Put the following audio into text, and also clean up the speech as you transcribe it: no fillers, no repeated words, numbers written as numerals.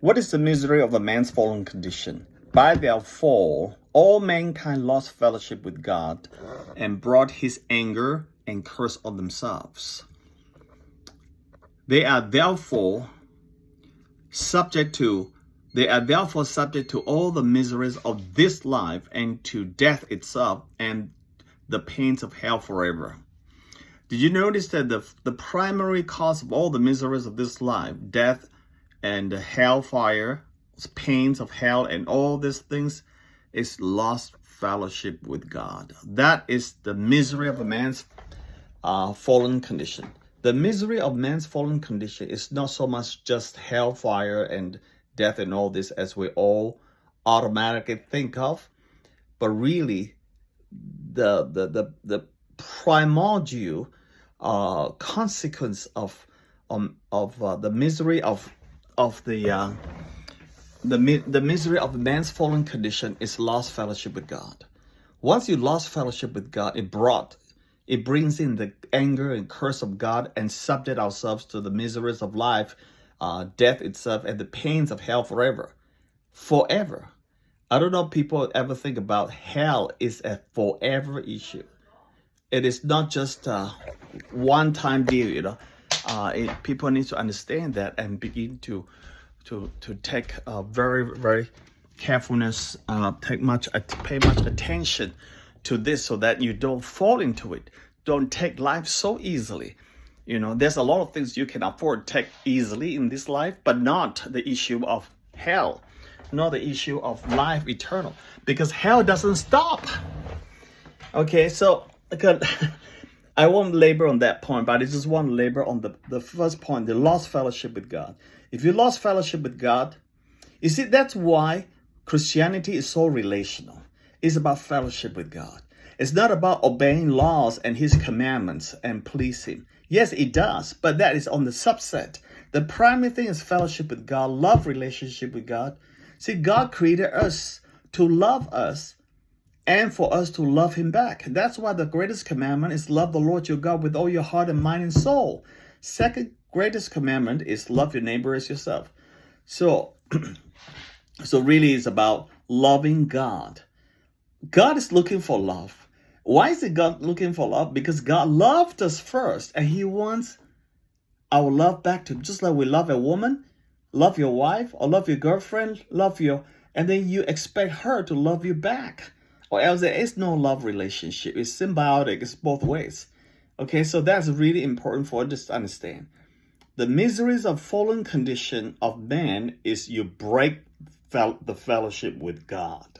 What is the misery of a man's fallen condition? By their fall, all mankind lost fellowship with God and brought his anger and curse on themselves. They are therefore subject to all the miseries of this life and to death itself and the pains of hell forever. Did you notice that the primary cause of all the miseries of this life, death and the hellfire, pains of hell and all these things, is lost fellowship with God? That is the misery of a man's fallen condition. The misery of man's fallen condition is not so much just hellfire and death and all this as we all automatically think of, but really the primordial consequence of the misery of the misery of man's fallen condition is lost fellowship with God. Once you lost fellowship with God, it brings in the anger and curse of God and subject ourselves to the miseries of life, death itself, and the pains of hell forever. Forever. I don't know if people ever think about hell is a forever issue. It is not just a one-time deal, people need to understand that and begin to take very, very carefulness, pay much attention to this so that you don't fall into it. Don't take life so easily. There's a lot of things you can afford to take easily in this life, but not the issue of hell, not the issue of life eternal, because hell doesn't stop. Okay, so I won't labor on that point, but I just want to labor on the first point, the lost fellowship with God. If you lost fellowship with God, you see, that's why Christianity is so relational. It's about fellowship with God. It's not about obeying laws and his commandments and please him. Yes, it does, but that is on the subset. The primary thing is fellowship with God, love relationship with God. See, God created us to love us and for us to love him back. That's why the greatest commandment is love the Lord your God with all your heart and mind and soul. Second greatest commandment is love your neighbor as yourself. So really it's about loving God. God is looking for love. Why is God looking for love? Because God loved us first and he wants our love back to, just like we love a woman, love your wife or love your girlfriend, and then you expect her to love you back. Or else there is no love relationship. It's symbiotic. It's both ways. Okay, so that's really important for us to understand. The miseries of fallen condition of man is you break the fellowship with God.